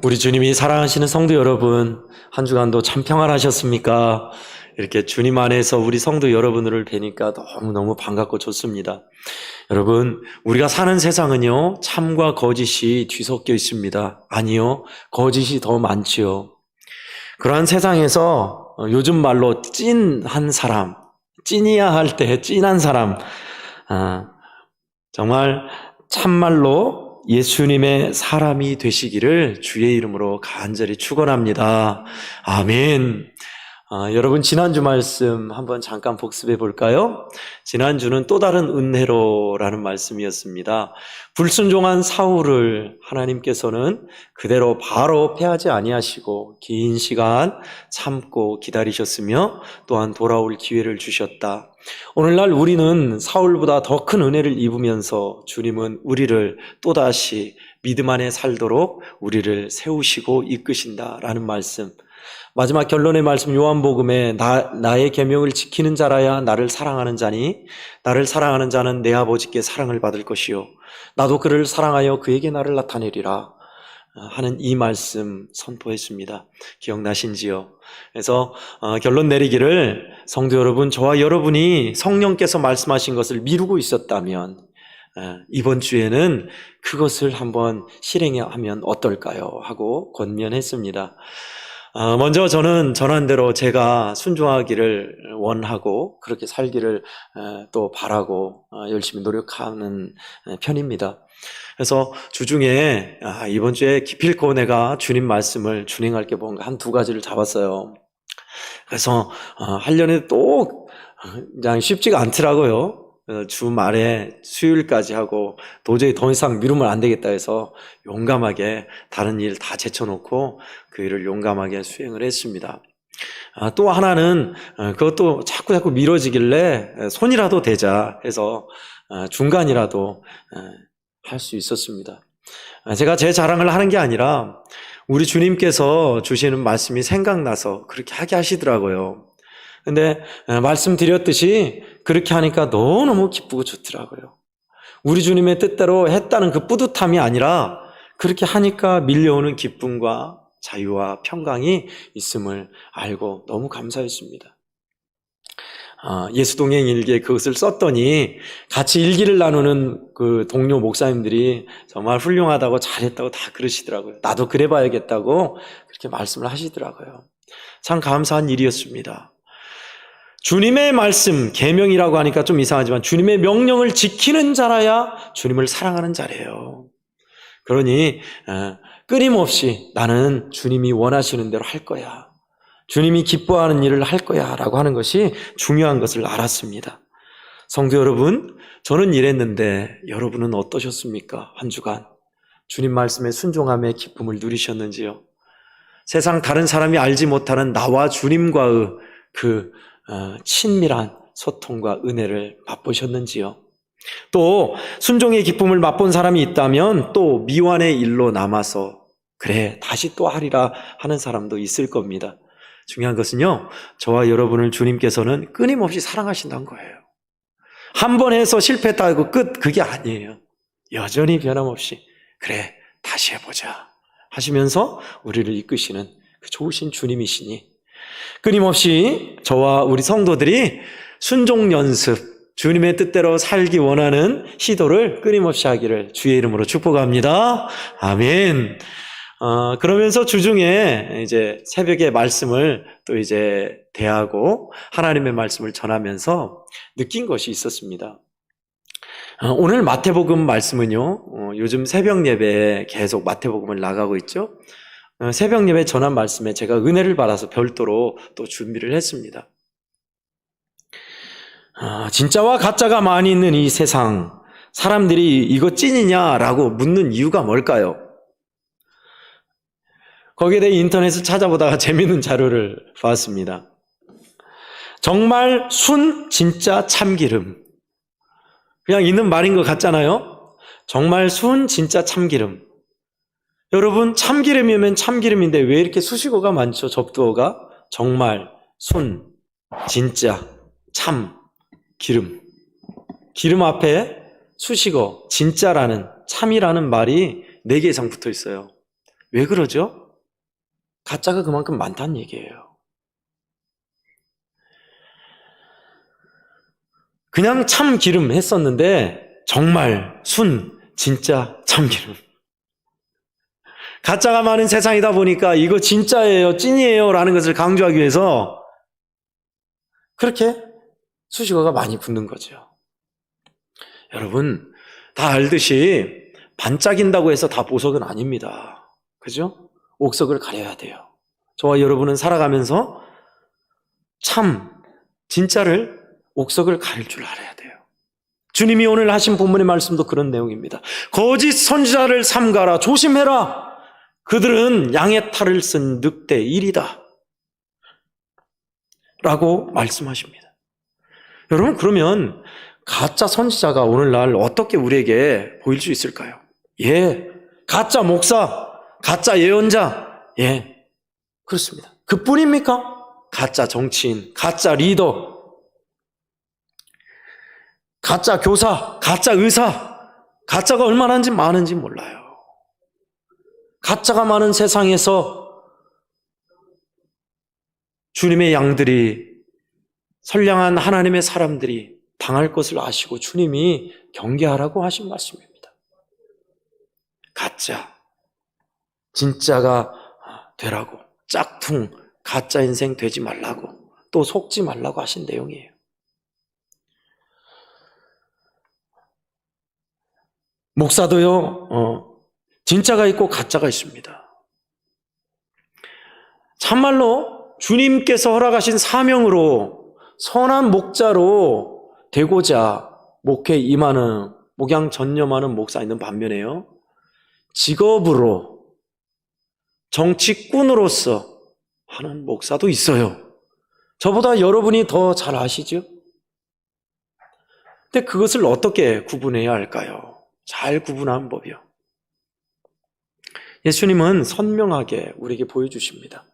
우리 주님이 사랑하시는 성도 여러분, 한 주간도 참 평안하셨습니까? 이렇게 주님 안에서 우리 성도 여러분들을 뵈니까 너무너무 반갑고 좋습니다. 여러분, 우리가 사는 세상은요, 참과 거짓이 뒤섞여 있습니다. 아니요, 거짓이 더 많지요. 그러한 세상에서 요즘 말로 찐한 사람, 찐이야 할 때 찐한 사람, 정말 참말로 예수님의 사람이 되시기를 주의 이름으로 간절히 축원합니다. 아멘. 여러분, 지난주 말씀 한번 잠깐 복습해 볼까요? 지난주는 또 다른 은혜로라는 말씀이었습니다. 불순종한 사울을 하나님께서는 그대로 바로 패하지 아니하시고 긴 시간 참고 기다리셨으며 또한 돌아올 기회를 주셨다. 오늘날 우리는 사울보다 더 큰 은혜를 입으면서 주님은 우리를 또다시 믿음 안에 살도록 우리를 세우시고 이끄신다라는 말씀. 마지막 결론의 말씀 요한복음에 나의 계명을 지키는 자라야 나를 사랑하는 자니 나를 사랑하는 자는 내 아버지께 사랑을 받을 것이요 나도 그를 사랑하여 그에게 나를 나타내리라 하는 이 말씀 선포했습니다. 기억나신지요? 그래서 결론 내리기를, 성도 여러분, 저와 여러분이 성령께서 말씀하신 것을 미루고 있었다면 이번 주에는 그것을 한번 실행하면 어떨까요? 하고 권면했습니다. 먼저 저는 전한 대로 제가 순종하기를 원하고 그렇게 살기를 또 바라고 열심히 노력하는 편입니다. 그래서 주중에 이번 주에 기필코 내가 주님 말씀을 준행할 게 뭔가 한 두 가지를 잡았어요. 그래서 하려니 또 그냥 쉽지가 않더라고요. 주말에 수요일까지 하고 도저히 더 이상 미루면 안 되겠다 해서 용감하게 다른 일 다 제쳐놓고 그 일을 용감하게 수행을 했습니다. 또 하나는 그것도 자꾸 미뤄지길래 손이라도 대자 해서 중간이라도 할 수 있었습니다. 제가 제 자랑을 하는 게 아니라 우리 주님께서 주시는 말씀이 생각나서 그렇게 하게 하시더라고요. 근데 말씀드렸듯이 그렇게 하니까 너무너무 기쁘고 좋더라고요. 우리 주님의 뜻대로 했다는 그 뿌듯함이 아니라 그렇게 하니까 밀려오는 기쁨과 자유와 평강이 있음을 알고 너무 감사했습니다. 예수동행 일기에 그것을 썼더니 같이 일기를 나누는 그 동료 목사님들이 정말 훌륭하다고 잘했다고 다 그러시더라고요. 나도 그래 봐야겠다고 그렇게 말씀을 하시더라고요. 참 감사한 일이었습니다. 주님의 말씀, 계명이라고 하니까 좀 이상하지만 주님의 명령을 지키는 자라야 주님을 사랑하는 자래요. 그러니 끊임없이 나는 주님이 원하시는 대로 할 거야, 주님이 기뻐하는 일을 할 거야 라고 하는 것이 중요한 것을 알았습니다. 성도 여러분, 저는 이랬는데 여러분은 어떠셨습니까? 한 주간 주님 말씀에 순종함의 기쁨을 누리셨는지요? 세상 다른 사람이 알지 못하는 나와 주님과의 그 친밀한 소통과 은혜를 맛보셨는지요? 또 순종의 기쁨을 맛본 사람이 있다면 또 미완의 일로 남아서 그래 다시 또 하리라 하는 사람도 있을 겁니다. 중요한 것은요, 저와 여러분을 주님께서는 끊임없이 사랑하신다는 거예요. 한 번 해서 실패했다고 끝, 그게 아니에요. 여전히 변함없이 그래 다시 해보자 하시면서 우리를 이끄시는 그 좋으신 주님이시니 끊임없이 저와 우리 성도들이 순종 연습, 주님의 뜻대로 살기 원하는 시도를 끊임없이 하기를 주의 이름으로 축복합니다. 아멘. 그러면서 주중에 이제 새벽에 말씀을 또 이제 대하고 하나님의 말씀을 전하면서 느낀 것이 있었습니다. 오늘 마태복음 말씀은요, 요즘 새벽 예배에 계속 마태복음을 나가고 있죠. 새벽 예배 전한 말씀에 제가 은혜를 받아서 별도로 또 준비를 했습니다. 진짜와 가짜가 많이 있는 이 세상, 사람들이 이거 찐이냐라고 묻는 이유가 뭘까요? 거기에 대해 인터넷을 찾아보다가 재미있는 자료를 봤습니다. 정말 순, 진짜, 참기름. 그냥 있는 말인 것 같잖아요? 정말 순, 진짜, 참기름. 여러분, 참기름이면 참기름인데 왜 이렇게 수식어가 많죠? 접두어가 정말, 순, 진짜, 참, 기름. 기름 앞에 수식어 진짜라는, 참이라는 말이 4개 이상 붙어 있어요. 왜 그러죠? 가짜가 그만큼 많다는 얘기예요. 그냥 참기름 했었는데 정말 진짜 참기름. 가짜가 많은 세상이다 보니까 이거 진짜예요, 찐이에요 라는 것을 강조하기 위해서 그렇게 수식어가 많이 붙는 거죠. 여러분, 다 알듯이 반짝인다고 해서 다 보석은 아닙니다. 그죠? 옥석을 가려야 돼요. 저와 여러분은 살아가면서 진짜를 옥석을 가릴 줄 알아야 돼요. 주님이 오늘 하신 본문의 말씀도 그런 내용입니다. 거짓 선지자를 삼가라, 조심해라. 그들은 양의 탈을 쓴 늑대 일이다 라고 말씀하십니다. 여러분, 그러면 가짜 선지자가 오늘날 어떻게 우리에게 보일 수 있을까요? 가짜 목사, 가짜 예언자, 그렇습니다. 그뿐입니까? 가짜 정치인, 가짜 리더, 가짜 교사, 가짜 의사, 가짜가 얼마나 많은지 몰라요. 가짜가 많은 세상에서 주님의 양들이, 선량한 하나님의 사람들이 당할 것을 아시고 주님이 경계하라고 하신 말씀입니다. 가짜, 진짜가 되라고, 짝퉁, 가짜 인생 되지 말라고, 또 속지 말라고 하신 내용이에요. 목사도요, 진짜가 있고 가짜가 있습니다. 참말로 주님께서 허락하신 사명으로 선한 목자로 되고자 목회에 임하는, 목양 전념하는 목사 있는 반면에요, 직업으로 정치꾼으로서 하는 목사도 있어요. 저보다 여러분이 더 잘 아시죠? 근데 그것을 어떻게 구분해야 할까요? 잘 구분하는 법이요. 예수님은 선명하게 우리에게 보여주십니다.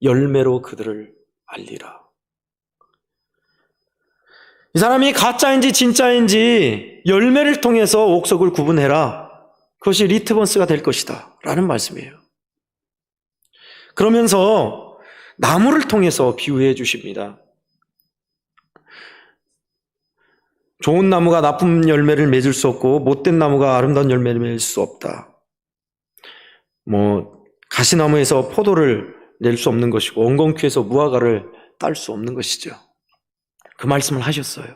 열매로 그들을 알리라. 이 사람이 가짜인지 진짜인지 열매를 통해서 옥석을 구분해라. 그것이 리트먼스가 될 것이다 라는 말씀이에요. 그러면서 나무를 통해서 비유해 주십니다. 좋은 나무가 나쁜 열매를 맺을 수 없고 못된 나무가 아름다운 열매를 맺을 수 없다. 가시나무에서 포도를 낼 수 없는 것이고 엉겅퀴에서 무화과를 딸 수 없는 것이죠. 그 말씀을 하셨어요.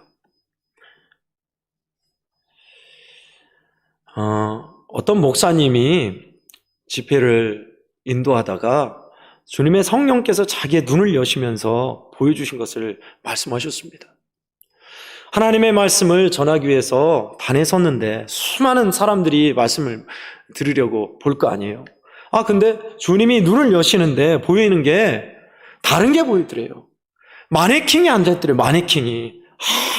어떤 목사님이 집회를 인도하다가 주님의 성령께서 자기의 눈을 여시면서 보여주신 것을 말씀하셨습니다. 하나님의 말씀을 전하기 위해서 단에 섰는데 수많은 사람들이 말씀을 들으려고 볼 거 아니에요. 근데 주님이 눈을 여시는데 보이는 게 다른 게 보이더래요. 마네킹이 앉아있더래요. 마네킹이.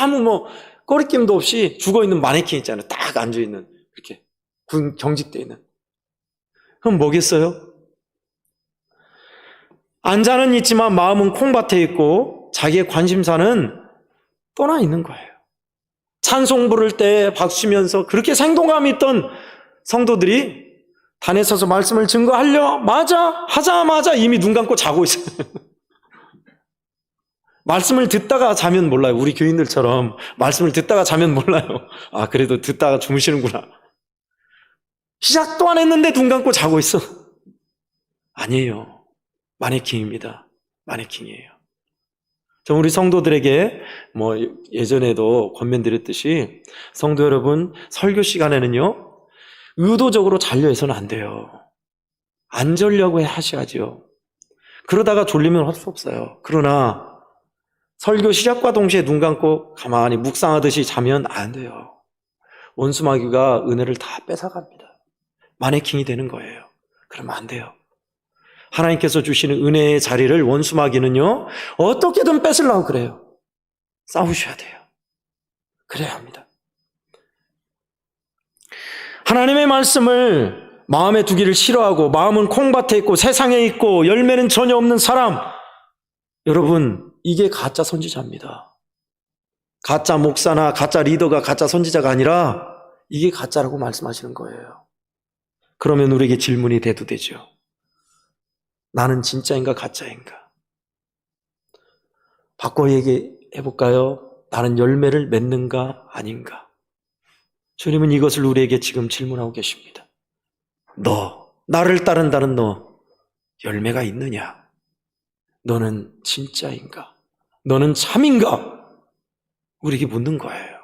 아무 꺼리낌도 없이 죽어있는 마네킹 있잖아요. 딱 앉아있는, 이렇게 경직되어 있는. 그럼 뭐겠어요? 앉아는 있지만 마음은 콩밭에 있고 자기의 관심사는 떠나 있는 거예요. 찬송 부를 때 박수치면서 그렇게 생동감이 있던 성도들이 단에 서서 말씀을 하자마자 이미 눈 감고 자고 있어요. 말씀을 듣다가 자면 몰라요. 우리 교인들처럼 말씀을 듣다가 자면 몰라요. 그래도 듣다가 주무시는구나. 시작도 안 했는데 눈 감고 자고 있어. 아니에요. 마네킹입니다. 마네킹이에요. 우리 성도들에게 예전에도 권면드렸듯이 성도 여러분, 설교 시간에는요 의도적으로 자려 해서는 안 돼요. 안 자려고 하셔야죠. 그러다가 졸리면 할 수 없어요. 그러나 설교 시작과 동시에 눈 감고 가만히 묵상하듯이 자면 안 돼요. 원수마귀가 은혜를 다 뺏어갑니다. 마네킹이 되는 거예요. 그러면 안 돼요. 하나님께서 주시는 은혜의 자리를 원수마귀는요 어떻게든 뺏으려고 그래요. 싸우셔야 돼요. 그래야 합니다. 하나님의 말씀을 마음에 두기를 싫어하고 마음은 콩밭에 있고 세상에 있고 열매는 전혀 없는 사람, 여러분, 이게 가짜 선지자입니다. 가짜 목사나 가짜 리더가 가짜 선지자가 아니라 이게 가짜라고 말씀하시는 거예요. 그러면 우리에게 질문이 돼도 되죠. 나는 진짜인가 가짜인가? 바꿔 얘기해 볼까요? 나는 열매를 맺는가 아닌가? 주님은 이것을 우리에게 지금 질문하고 계십니다. 너, 나를 따른다는 너, 열매가 있느냐? 너는 진짜인가? 너는 참인가? 우리에게 묻는 거예요.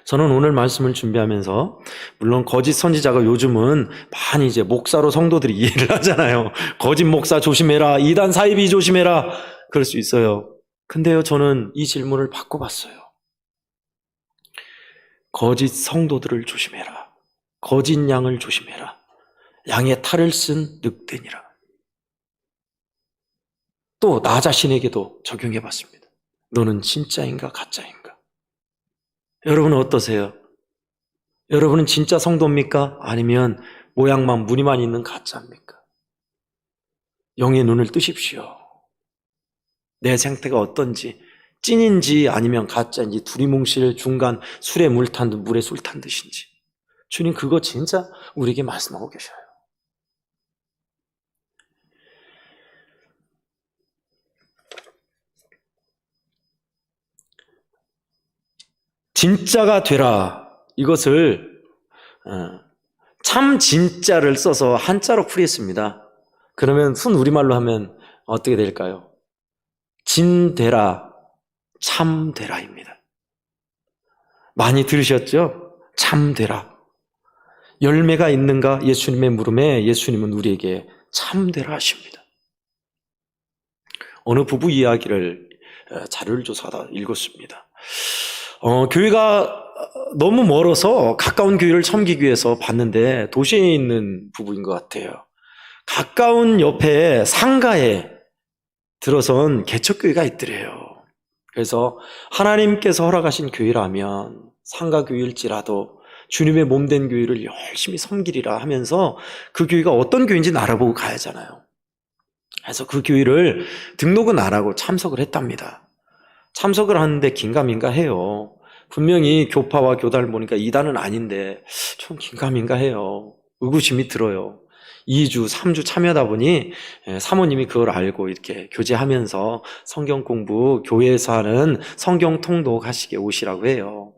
저는 오늘 말씀을 준비하면서, 물론 거짓 선지자가 요즘은 많이 이제 목사로 성도들이 이해를 하잖아요. 거짓 목사 조심해라, 이단 사이비 조심해라, 그럴 수 있어요. 근데요, 저는 이 질문을 바꿔봤어요. 거짓 성도들을 조심해라. 거짓 양을 조심해라. 양의 탈을 쓴 늑대니라. 또 나 자신에게도 적용해봤습니다. 너는 진짜인가 가짜인가? 여러분은 어떠세요? 여러분은 진짜 성도입니까? 아니면 모양만 무늬만 있는 가짜입니까? 영의 눈을 뜨십시오. 내 상태가 어떤지, 찐인지 아니면 가짜인지, 두리뭉실 중간 술에 물 탄 듯 물에 술 탄 듯인지, 주님 그거 진짜 우리에게 말씀하고 계셔요. 진짜가 되라. 이것을 참 진짜를 써서 한자로 풀이했습니다. 그러면 순 우리말로 하면 어떻게 될까요? 진되라, 참되라입니다. 많이 들으셨죠? 참되라. 열매가 있는가? 예수님의 물음에 예수님은 우리에게 참되라 하십니다. 어느 부부 이야기를 자료를 조사하다 읽었습니다. 교회가 너무 멀어서 가까운 교회를 섬기기 위해서 봤는데 도시에 있는 부부인 것 같아요. 가까운 옆에 상가에 들어선 개척교회가 있더래요. 그래서 하나님께서 허락하신 교회라면 상가 교회일지라도 주님의 몸된 교회를 열심히 섬기리라 하면서 그 교회가 어떤 교회인지 알아보고 가야잖아요. 그래서 그 교회를 등록은 안 하고 참석을 했답니다. 참석을 하는데 긴가민가 해요. 분명히 교파와 교단을 보니까 이단은 아닌데 좀 긴가민가 해요. 의구심이 들어요. 2주, 3주 참여하다 보니 사모님이 그걸 알고 이렇게 교제하면서 성경 공부, 교회에서 하는 성경 통독 하시게 오시라고 해요.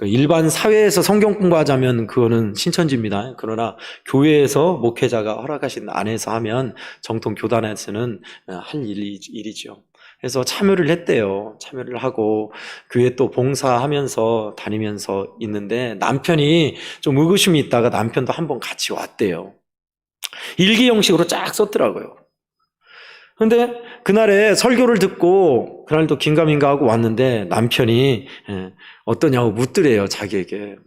일반 사회에서 성경 공부하자면 그거는 신천지입니다. 그러나 교회에서 목회자가 허락하신 안에서 하면 정통 교단에서는 할 일이죠. 그래서 참여를 했대요. 참여를 하고 교회 또 봉사하면서 다니면서 있는데 남편이 좀 의구심이 있다가 남편도 한번 같이 왔대요. 일기 형식으로 쫙 썼더라고요. 근데 그날에 설교를 듣고 그날도 긴가민가 하고 왔는데 남편이 어떠냐고 묻더래요, 자기에게.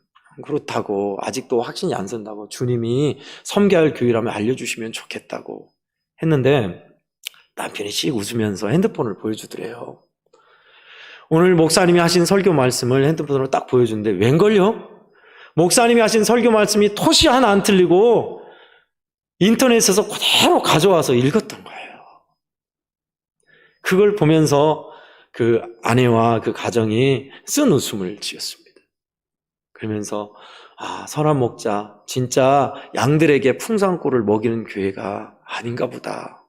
그렇다고, 아직도 확신이 안 선다고, 주님이 섬겨할 교회라면 알려주시면 좋겠다고 했는데 남편이 씩 웃으면서 핸드폰을 보여주더래요. 오늘 목사님이 하신 설교 말씀을 핸드폰으로 딱 보여주는데 웬걸요? 목사님이 하신 설교 말씀이 토시 하나 안 틀리고 인터넷에서 그대로 가져와서 읽었던 거예요. 그걸 보면서 그 아내와 그 가정이 쓴 웃음을 지었습니다. 그러면서 선한 목자, 진짜 양들에게 풍성꼴을 먹이는 교회가 아닌가 보다.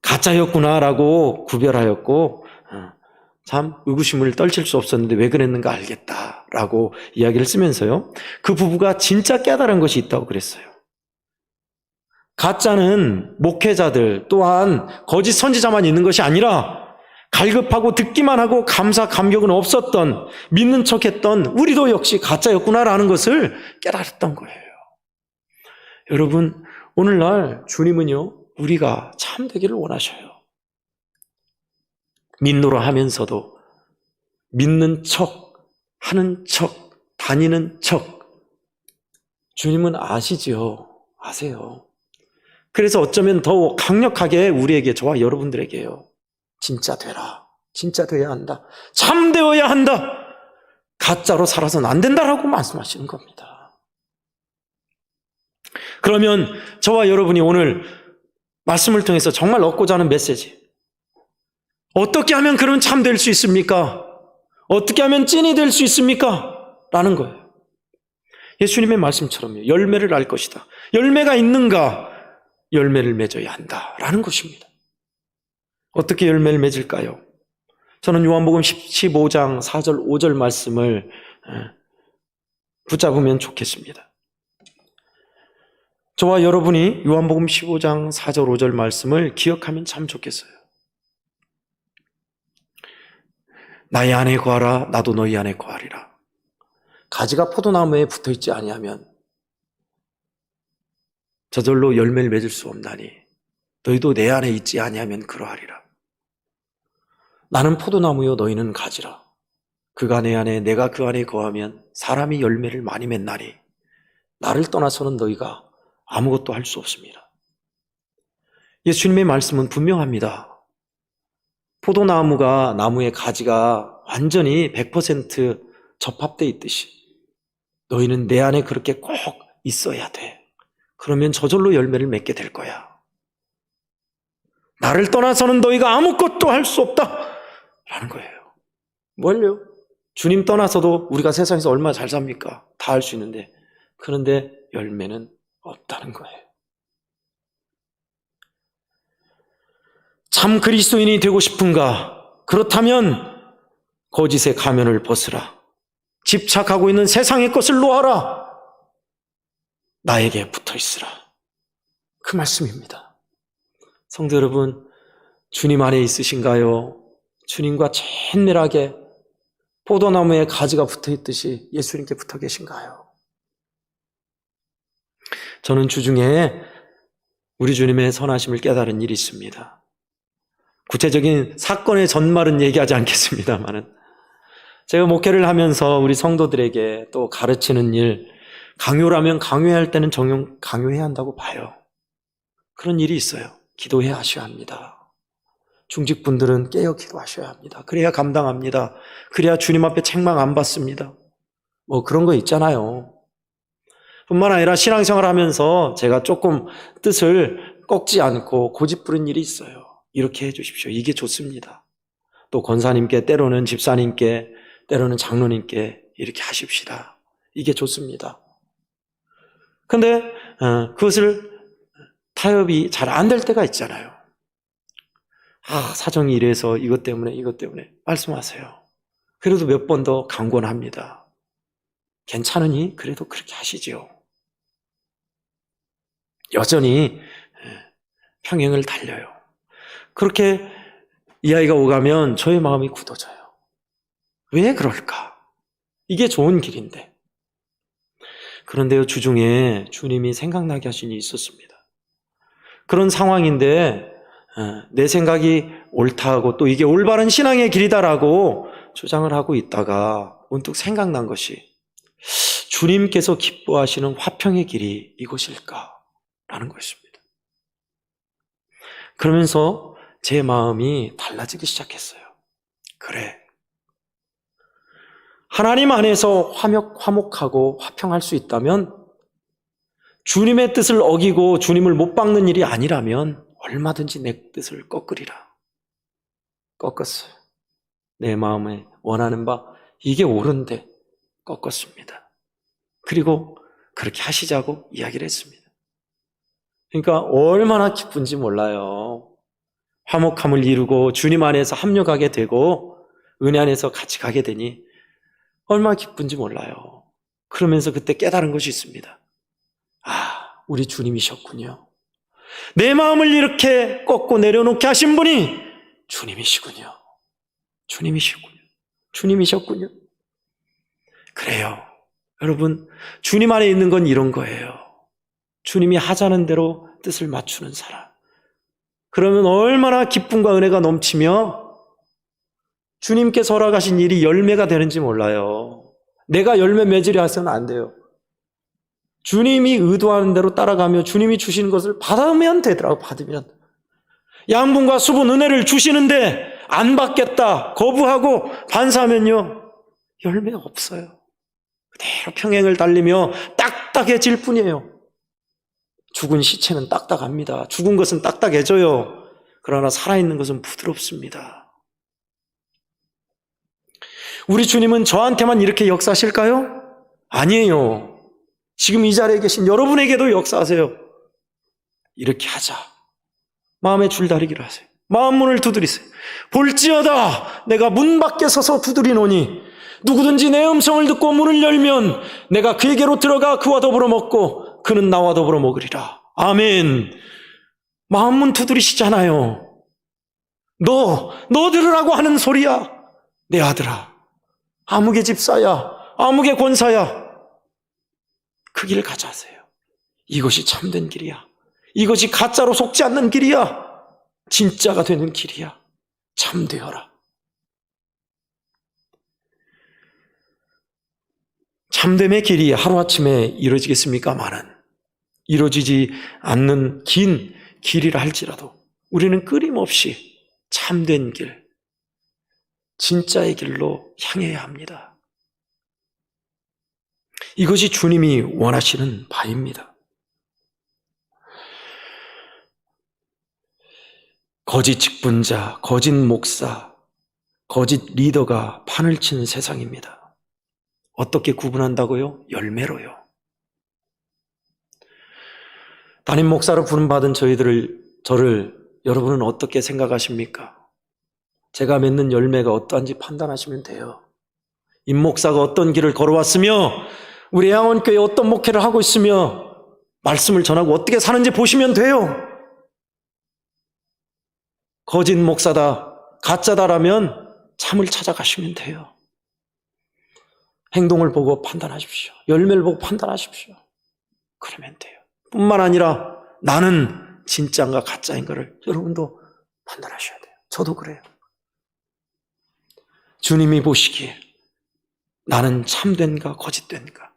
가짜였구나라고 구별하였고 참 의구심을 떨칠 수 없었는데 왜 그랬는가 알겠다라고 이야기를 쓰면서요. 그 부부가 진짜 깨달은 것이 있다고 그랬어요. 가짜는 목회자들 또한 거짓 선지자만 있는 것이 아니라 갈급하고 듣기만 하고 감사 감격은 없었던, 믿는 척했던 우리도 역시 가짜였구나라는 것을 깨달았던 거예요. 여러분, 오늘날 주님은요, 우리가 참되기를 원하셔요. 믿노라 하면서도 믿는 척, 하는 척, 다니는 척. 주님은 아시지요. 아세요. 그래서 어쩌면 더 강력하게 우리에게, 저와 여러분들에게요. 진짜 되라. 진짜 돼야 한다. 참되어야 한다. 가짜로 살아서는 안 된다라고 말씀하시는 겁니다. 그러면 저와 여러분이 오늘 말씀을 통해서 정말 얻고자 하는 메시지. 어떻게 하면 그런 참 될 수 있습니까? 어떻게 하면 찐이 될 수 있습니까? 라는 거예요. 예수님의 말씀처럼요. 열매를 알 것이다. 열매가 있는가? 열매를 맺어야 한다라는 것입니다. 어떻게 열매를 맺을까요? 저는 요한복음 15장 4절 5절 말씀을 붙잡으면 좋겠습니다. 저와 여러분이 요한복음 15장 4절 5절 말씀을 기억하면 참 좋겠어요. 나의 안에 거하라, 나도 너희 안에 거하리라. 가지가 포도나무에 붙어있지 아니하면 저절로 열매를 맺을 수 없나니 너희도 내 안에 있지 아니하면 그러하리라. 나는 포도나무요 너희는 가지라. 그가 내 안에 내가 그 안에 거하면 사람이 열매를 많이 맺나니 나를 떠나서는 너희가 아무것도 할 수 없습니다. 예수님의 말씀은 분명합니다. 포도나무가 나무의 가지가 완전히 100% 접합되어 있듯이 너희는 내 안에 그렇게 꼭 있어야 돼. 그러면 저절로 열매를 맺게 될 거야. 나를 떠나서는 너희가 아무것도 할 수 없다 라는 거예요. 뭘요? 주님 떠나서도 우리가 세상에서 얼마나 잘 삽니까? 다 할 수 있는데, 그런데 열매는 없다는 거예요. 참 그리스도인이 되고 싶은가? 그렇다면 거짓의 가면을 벗으라. 집착하고 있는 세상의 것을 놓아라. 나에게 붙어 있으라. 그 말씀입니다. 성도 여러분, 주님 안에 있으신가요? 주님과 친밀하게 포도나무에 가지가 붙어 있듯이 예수님께 붙어 계신가요? 저는 주중에 우리 주님의 선하심을 깨달은 일이 있습니다. 구체적인 사건의 전말은 얘기하지 않겠습니다만은 제가 목회를 하면서 우리 성도들에게 또 가르치는 일, 강요라면 강요해야 할 때는 정녕 강요해야 한다고 봐요. 그런 일이 있어요. 기도해야 하셔야 합니다. 중직분들은 깨어 기도하셔야 합니다. 그래야 감당합니다. 그래야 주님 앞에 책망 안 받습니다. 뭐 그런 거 있잖아요. 뿐만 아니라 신앙생활 하면서 제가 조금 뜻을 꺾지 않고 고집부린 일이 있어요. 이렇게 해 주십시오. 이게 좋습니다. 또 권사님께, 때로는 집사님께, 때로는 장로님께 이렇게 하십시다. 이게 좋습니다. 근데 그것을 타협이 잘 안 될 때가 있잖아요. 사정이 이래서 이것 때문에 말씀하세요. 그래도 몇 번 더 강권합니다. 괜찮으니 그래도 그렇게 하시죠. 여전히 평행을 달려요. 그렇게 이 아이가 오가면 저의 마음이 굳어져요. 왜 그럴까? 이게 좋은 길인데. 그런데요, 주중에 주님이 생각나게 하신 일이 있었습니다. 그런 상황인데 내 생각이 옳다고 또 이게 올바른 신앙의 길이다라고 주장을 하고 있다가 문득 생각난 것이 주님께서 기뻐하시는 화평의 길이 이것일까라는 것입니다. 그러면서 제 마음이 달라지기 시작했어요. 그래. 하나님 안에서 화목하고 화평할 수 있다면 주님의 뜻을 어기고 주님을 못 박는 일이 아니라면 얼마든지 내 뜻을 꺾으리라. 꺾었어요. 내 마음에 원하는 바 이게 옳은데 꺾었습니다. 그리고 그렇게 하시자고 이야기를 했습니다. 그러니까 얼마나 기쁜지 몰라요. 화목함을 이루고 주님 안에서 합력하게 되고 은혜 안에서 같이 가게 되니 얼마나 기쁜지 몰라요. 그러면서 그때 깨달은 것이 있습니다. 우리 주님이셨군요. 내 마음을 이렇게 꺾고 내려놓게 하신 분이 주님이시군요. 주님이셨군요. 그래요. 여러분, 주님 안에 있는 건 이런 거예요. 주님이 하자는 대로 뜻을 맞추는 사람. 그러면 얼마나 기쁨과 은혜가 넘치며 주님께서 허락하신 일이 열매가 되는지 몰라요. 내가 열매 맺으려 해서는 안 돼요. 주님이 의도하는 대로 따라가며 주님이 주시는 것을 받으면 되더라고. 받으면 양분과 수분 은혜를 주시는데 안 받겠다 거부하고 반사하면요 열매 없어요. 그대로 평행을 달리며 딱딱해질 뿐이에요. 죽은 시체는 딱딱합니다. 죽은 것은 딱딱해져요. 그러나 살아있는 것은 부드럽습니다. 우리 주님은 저한테만 이렇게 역사하실까요? 아니에요. 지금 이 자리에 계신 여러분에게도 역사하세요. 이렇게 하자. 마음의 줄다리기를 하세요. 마음 문을 두드리세요. 볼지어다 내가 문 밖에 서서 두드리노니 누구든지 내 음성을 듣고 문을 열면 내가 그에게로 들어가 그와 더불어 먹고 그는 나와 더불어 먹으리라. 아멘. 마음 문 두드리시잖아요. 너 들으라고 하는 소리야. 내 아들아. 아무개 집사야. 아무개 권사야. 그 길을 가자세요. 이것이 참된 길이야. 이것이 가짜로 속지 않는 길이야. 진짜가 되는 길이야. 참되어라. 참됨의 길이 하루아침에 이루어지겠습니까마는 이루어지지 않는 긴 길이라 할지라도 우리는 끊임없이 참된 길, 진짜의 길로 향해야 합니다. 이것이 주님이 원하시는 바입니다. 거짓 직분자, 거짓 목사, 거짓 리더가 판을 친 세상입니다. 어떻게 구분한다고요? 열매로요. 담임 목사로 부름받은 저를 여러분은 어떻게 생각하십니까? 제가 맺는 열매가 어떠한지 판단하시면 돼요. 임 목사가 어떤 길을 걸어왔으며 우리 양원교회 어떤 목회를 하고 있으며 말씀을 전하고 어떻게 사는지 보시면 돼요. 거짓 목사다, 가짜다라면 참을 찾아가시면 돼요. 행동을 보고 판단하십시오. 열매를 보고 판단하십시오. 그러면 돼요. 뿐만 아니라 나는 진짜인가 가짜인 가를 여러분도 판단하셔야 돼요. 저도 그래요. 주님이 보시기에 나는 참된가 거짓된가.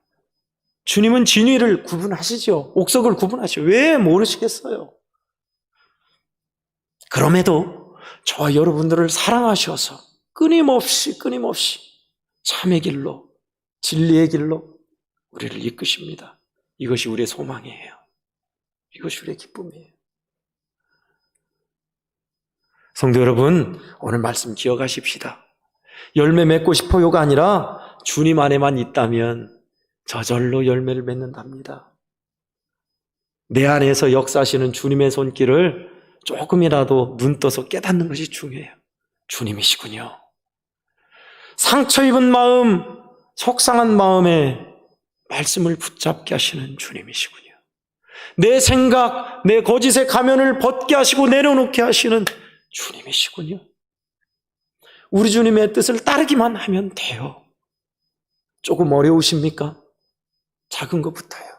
주님은 진위를 구분하시죠. 옥석을 구분하시죠. 왜 모르시겠어요? 그럼에도 저와 여러분들을 사랑하셔서 끊임없이 참의 길로, 진리의 길로 우리를 이끄십니다. 이것이 우리의 소망이에요. 이것이 우리의 기쁨이에요. 성도 여러분, 오늘 말씀 기억하십시다. 열매 맺고 싶어요가 아니라 주님 안에만 있다면 저절로 열매를 맺는답니다. 내 안에서 역사하시는 주님의 손길을 조금이라도 눈 떠서 깨닫는 것이 중요해요. 주님이시군요. 상처 입은 마음, 속상한 마음에 말씀을 붙잡게 하시는 주님이시군요. 내 생각, 내 거짓의 가면을 벗게 하시고 내려놓게 하시는 주님이시군요. 우리 주님의 뜻을 따르기만 하면 돼요. 조금 어려우십니까? 작은 것부터요.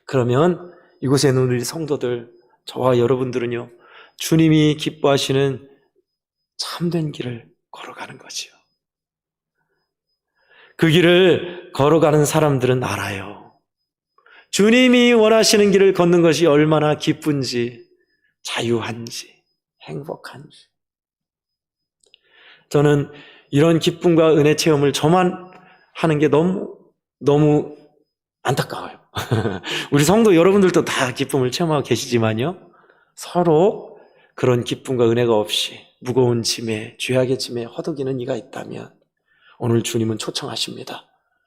그러면 이곳에 있는 우리 성도들, 저와 여러분들은요, 주님이 기뻐하시는 참된 길을 걸어가는 거지요. 그 길을 걸어가는 사람들은 알아요. 주님이 원하시는 길을 걷는 것이 얼마나 기쁜지, 자유한지, 행복한지. 저는 이런 기쁨과 은혜 체험을 저만 하는 게 너무 안타까워요. 우리 성도 여러분들도 다 기쁨을 체험하고 계시지만요, 서로 그런 기쁨과 은혜가 없이 무거운 짐에, 죄악의 짐에 허덕이는 이가 있다면 오늘 주님은 초청하십니다.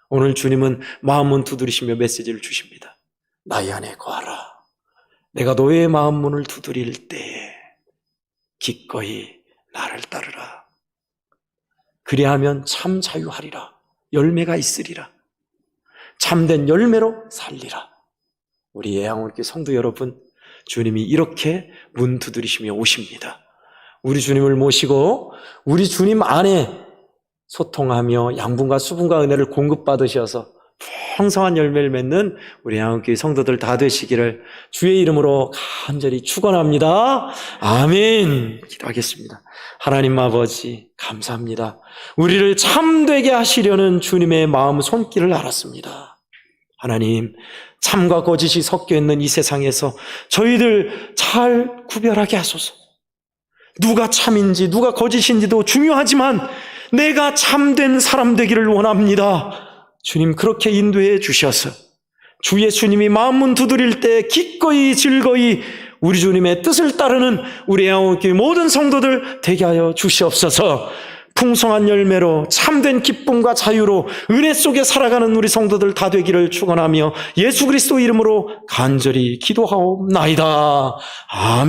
오늘 주님은 마음문 두드리시며 메시지를 주십니다. 나의 안에 거하라. 내가 너의 마음문을 두드릴 때에 기꺼이 나를 따르라. 그리하면 참 자유하리라. 열매가 있으리라. 참된 열매로 살리라. 우리 애양원교회 성도 여러분, 주님이 이렇게 문 두드리시며 오십니다. 우리 주님을 모시고 우리 주님 안에 소통하며 양분과 수분과 은혜를 공급받으셔서 풍성한 열매를 맺는 우리 양원교회 성도들 다 되시기를 주의 이름으로 간절히 축원합니다. 아멘. 기도하겠습니다. 하나님 아버지 감사합니다. 우리를 참되게 하시려는 주님의 마음 손길을 알았습니다. 하나님, 참과 거짓이 섞여 있는 이 세상에서 저희들 잘 구별하게 하소서. 누가 참인지 누가 거짓인지도 중요하지만 내가 참된 사람 되기를 원합니다. 주님, 그렇게 인도해 주셔서 주 예수님이 마음문 두드릴 때 기꺼이 즐거이 우리 주님의 뜻을 따르는 우리 애양원교회 모든 성도들 되게 하여 주시옵소서. 풍성한 열매로 참된 기쁨과 자유로 은혜 속에 살아가는 우리 성도들 다 되기를 축원하며 예수 그리스도 이름으로 간절히 기도하옵나이다. 아멘.